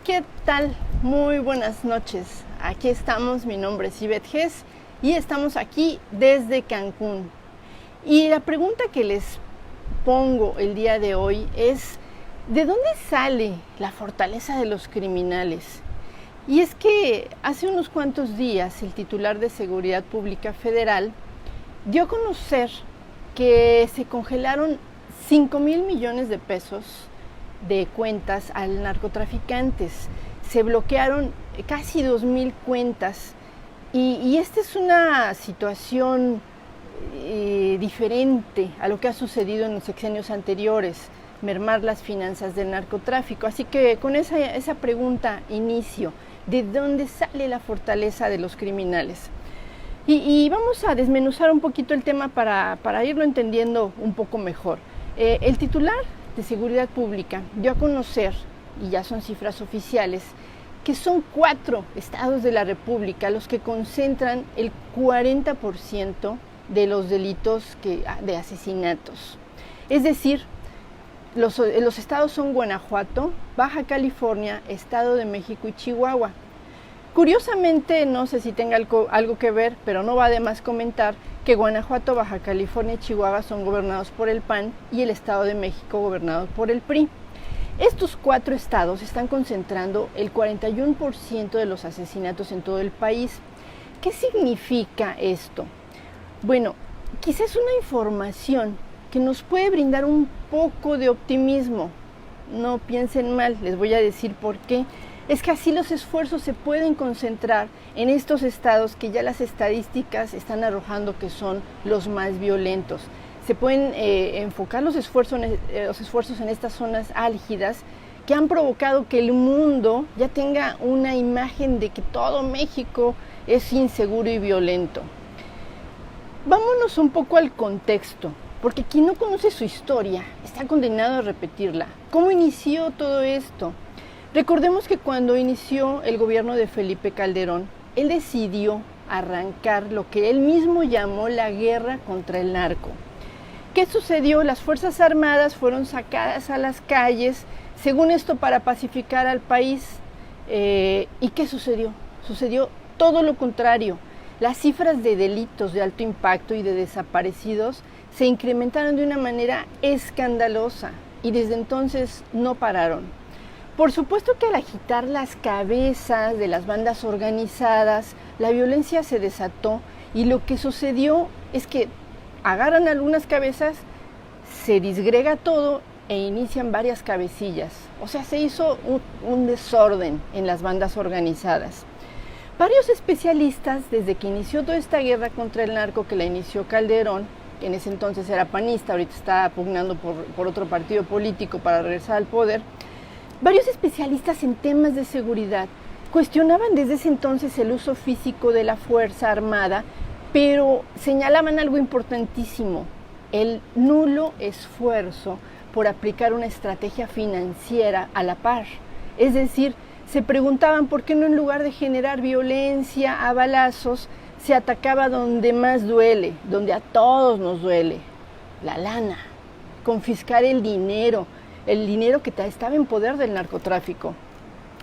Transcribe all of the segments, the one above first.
¿Qué tal? Muy buenas noches. Aquí estamos, mi nombre es Ivette Gess y estamos aquí desde Cancún. Y la pregunta que les pongo el día de hoy es, ¿de dónde sale la fortaleza de los criminales? Y es que hace unos cuantos días el titular de Seguridad Pública Federal dio a conocer que se congelaron 5,000 millones de pesos de cuentas a narcotraficantes. Se bloquearon casi 2,000 cuentas y esta es una situación diferente a lo que ha sucedido en los sexenios anteriores, mermar las finanzas del narcotráfico. Así que con esa pregunta inicio, ¿de dónde sale la fortaleza de los criminales? Y vamos a desmenuzar un poquito el tema para irlo entendiendo un poco mejor. El titular de Seguridad Pública dio a conocer, y ya son cifras oficiales, que son 4 estados de la República los que concentran el 40% de los delitos de asesinatos. Es decir, los estados son Guanajuato, Baja California, Estado de México y Chihuahua. Curiosamente, no sé si tenga algo que ver, pero no va de más comentar que Guanajuato, Baja California y Chihuahua son gobernados por el PAN y el Estado de México gobernado por el PRI. Estos 4 estados están concentrando el 41% de los asesinatos en todo el país. ¿Qué significa esto? Bueno, quizás una información que nos puede brindar un poco de optimismo. No piensen mal, les voy a decir por qué. Es que así los esfuerzos se pueden concentrar en estos estados que ya las estadísticas están arrojando que son los más violentos. Se pueden enfocar los esfuerzos en estas zonas álgidas que han provocado que el mundo ya tenga una imagen de que todo México es inseguro y violento. Vámonos un poco al contexto, porque quien no conoce su historia está condenado a repetirla. ¿Cómo inició todo esto? Recordemos que cuando inició el gobierno de Felipe Calderón, él decidió arrancar lo que él mismo llamó la guerra contra el narco. ¿Qué sucedió? Las Fuerzas Armadas fueron sacadas a las calles, según esto para pacificar al país. ¿Y qué sucedió? Sucedió todo lo contrario. Las cifras de delitos de alto impacto y de desaparecidos se incrementaron de una manera escandalosa y desde entonces no pararon. Por supuesto que al agitar las cabezas de las bandas organizadas, la violencia se desató y lo que sucedió es que agarran algunas cabezas, se disgrega todo e inician varias cabecillas. O sea, se hizo un desorden en las bandas organizadas. Varios especialistas, desde que inició toda esta guerra contra el narco que la inició Calderón, que en ese entonces era panista, ahorita está pugnando por otro partido político para regresar al poder, varios especialistas en temas de seguridad cuestionaban desde ese entonces el uso físico de la Fuerza Armada, pero señalaban algo importantísimo, el nulo esfuerzo por aplicar una estrategia financiera a la par. Es decir, se preguntaban por qué no en lugar de generar violencia a balazos, se atacaba donde más duele, donde a todos nos duele, la lana, confiscar el dinero que estaba en poder del narcotráfico.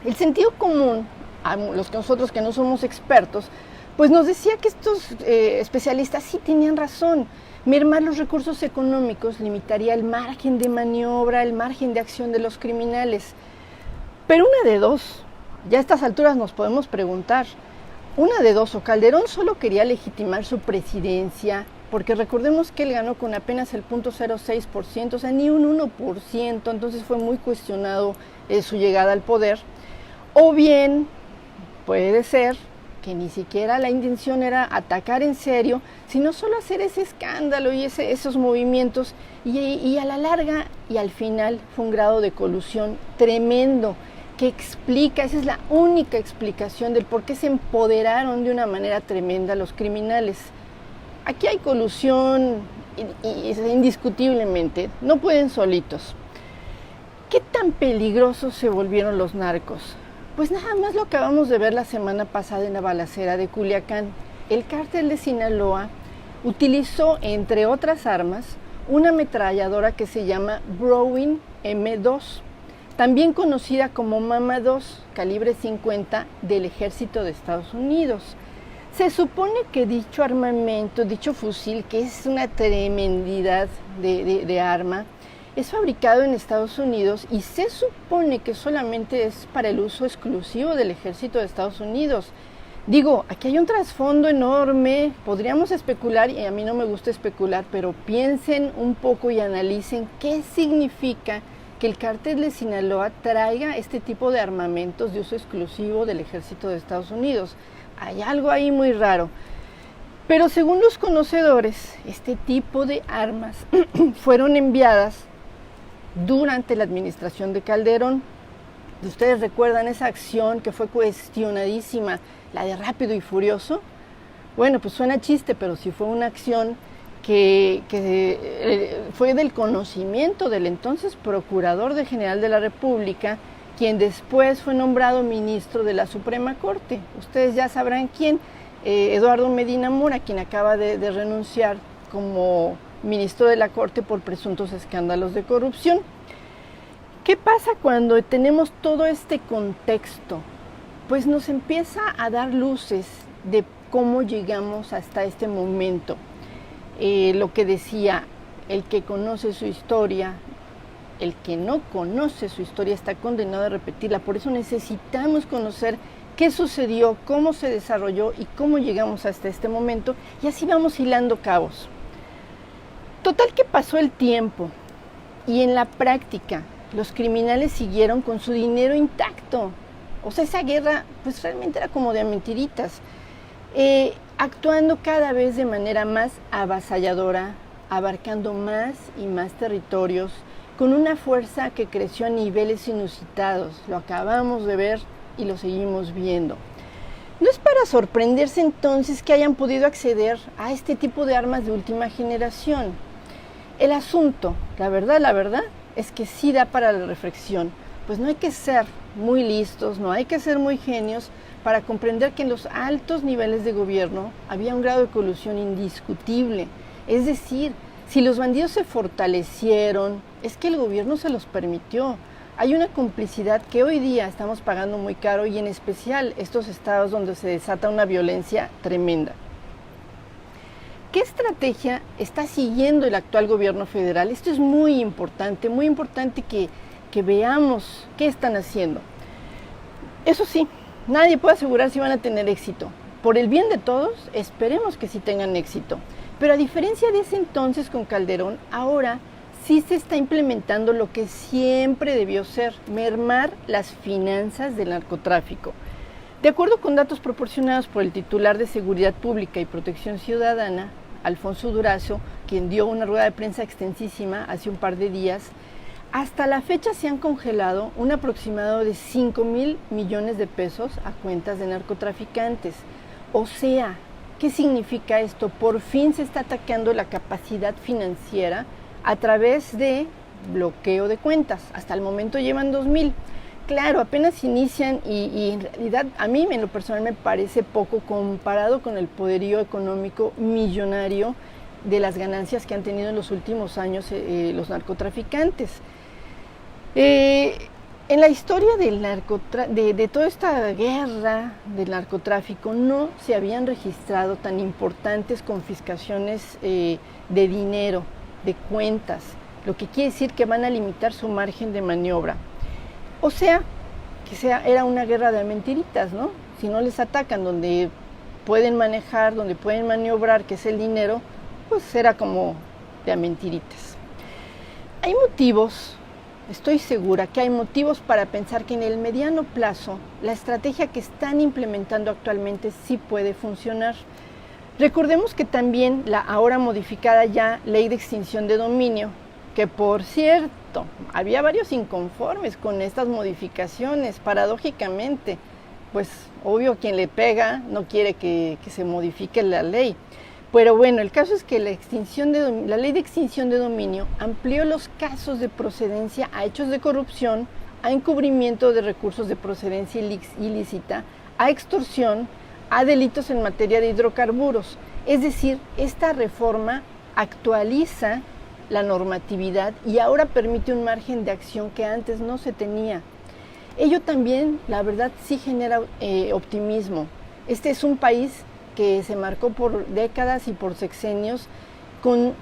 El sentido común, a nosotros que no somos expertos, pues nos decía que estos especialistas sí tenían razón. Mermar los recursos económicos limitaría el margen de maniobra, el margen de acción de los criminales. Pero una de dos, ya a estas alturas nos podemos preguntar, una de dos, o Calderón solo quería legitimar su presidencia, porque recordemos que él ganó con apenas el 0.06%, o sea, ni un 1%, entonces fue muy cuestionado su llegada al poder. O bien, puede ser que ni siquiera la intención era atacar en serio, sino solo hacer ese escándalo y esos movimientos, y a la larga y al final fue un grado de colusión tremendo, que explica, esa es la única explicación del por qué se empoderaron de una manera tremenda los criminales. Aquí hay colusión indiscutiblemente, no pueden solitos. ¿Qué tan peligrosos se volvieron los narcos? Pues nada más lo acabamos de ver la semana pasada en la balacera de Culiacán. El cártel de Sinaloa utilizó, entre otras armas, una ametralladora que se llama Browning M2. también conocida como Mama 2, calibre 50 del Ejército de Estados Unidos. Se supone que dicho armamento, dicho fusil, que es una tremendidad de arma, es fabricado en Estados Unidos y se supone que solamente es para el uso exclusivo del Ejército de Estados Unidos. Digo, aquí hay un trasfondo enorme, podríamos especular, y a mí no me gusta especular, pero piensen un poco y analicen qué significa que el cártel de Sinaloa traiga este tipo de armamentos de uso exclusivo del Ejército de Estados Unidos. Hay algo ahí muy raro. Pero según los conocedores, este tipo de armas fueron enviadas durante la administración de Calderón. ¿Ustedes recuerdan esa acción que fue cuestionadísima, la de Rápido y Furioso? Bueno, pues suena chiste, pero sí fue una acción que fue del conocimiento del entonces Procurador General de la República, quien después fue nombrado ministro de la Suprema Corte. Ustedes ya sabrán quién, Eduardo Medina Mora, quien acaba de renunciar como ministro de la Corte por presuntos escándalos de corrupción. ¿Qué pasa cuando tenemos todo este contexto? Pues nos empieza a dar luces de cómo llegamos hasta este momento. Lo que decía, el que conoce su historia, el que no conoce su historia está condenado a repetirla. Por eso necesitamos conocer qué sucedió, cómo se desarrolló y cómo llegamos hasta este momento, y así vamos hilando cabos. Total que pasó el tiempo y en la práctica los criminales siguieron con su dinero intacto. O sea, esa guerra pues realmente era como de mentiritas. Actuando cada vez de manera más avasalladora, abarcando más y más territorios, con una fuerza que creció a niveles inusitados. Lo acabamos de ver y lo seguimos viendo. No es para sorprenderse entonces que hayan podido acceder a este tipo de armas de última generación. El asunto, la verdad, es que sí da para la reflexión. Pues no hay que ser muy listos, no hay que ser muy genios para comprender que en los altos niveles de gobierno había un grado de colusión indiscutible. Es decir, si los bandidos se fortalecieron, es que el gobierno se los permitió. Hay una complicidad que hoy día estamos pagando muy caro, y en especial estos estados donde se desata una violencia tremenda. ¿Qué estrategia está siguiendo el actual gobierno federal? Esto es muy importante que veamos qué están haciendo. Eso sí, nadie puede asegurar si van a tener éxito. Por el bien de todos, esperemos que sí tengan éxito. Pero a diferencia de ese entonces con Calderón, ahora sí se está implementando lo que siempre debió ser: mermar las finanzas del narcotráfico. De acuerdo con datos proporcionados por el titular de Seguridad Pública y Protección Ciudadana, Alfonso Durazo, quien dio una rueda de prensa extensísima hace un par de días, hasta la fecha se han congelado un aproximado de 5,000 millones de pesos a cuentas de narcotraficantes. O sea, ¿qué significa esto? Por fin se está atacando la capacidad financiera a través de bloqueo de cuentas. Hasta el momento llevan 2,000. Claro, apenas inician y en realidad a mí en lo personal me parece poco comparado con el poderío económico millonario de las ganancias que han tenido en los últimos años los narcotraficantes. En la historia de toda esta guerra del narcotráfico no se habían registrado tan importantes confiscaciones de dinero, de cuentas, lo que quiere decir que van a limitar su margen de maniobra. O sea, era una guerra de mentiritas, ¿no? Si no les atacan donde pueden manejar, donde pueden maniobrar, que es el dinero, pues era como de mentiritas. Hay motivos, estoy segura que hay motivos para pensar que en el mediano plazo la estrategia que están implementando actualmente sí puede funcionar. Recordemos que también la ahora modificada ya Ley de Extinción de Dominio, que por cierto, había varios inconformes con estas modificaciones, paradójicamente, pues obvio quien le pega no quiere que se modifique la ley. Pero bueno, el caso es que la Ley de Extinción de Dominio amplió los casos de procedencia a hechos de corrupción, a encubrimiento de recursos de procedencia ilícita, a extorsión, a delitos en materia de hidrocarburos. Es decir, esta reforma actualiza la normatividad y ahora permite un margen de acción que antes no se tenía. Ello también, la verdad, sí genera optimismo. Este es un país que se marcó por décadas y por sexenios con,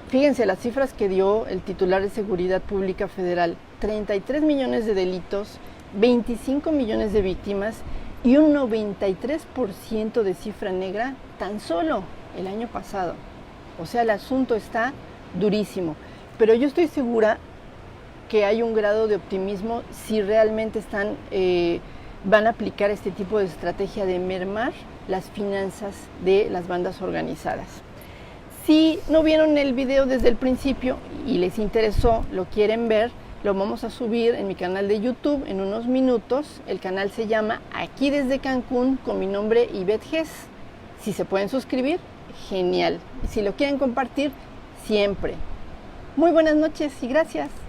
fíjense las cifras que dio el titular de Seguridad Pública Federal, 33 millones de delitos, 25 millones de víctimas y un 93% de cifra negra tan solo el año pasado. O sea, el asunto está durísimo, pero yo estoy segura que hay un grado de optimismo si realmente van a aplicar este tipo de estrategia de mermar las finanzas de las bandas organizadas. Si no vieron el video desde el principio y les interesó, lo quieren ver, lo vamos a subir en mi canal de YouTube en unos minutos. El canal se llama Aquí desde Cancún con mi nombre Ivette Gess. Si se pueden suscribir, genial. Y si lo quieren compartir, siempre. Muy buenas noches y gracias.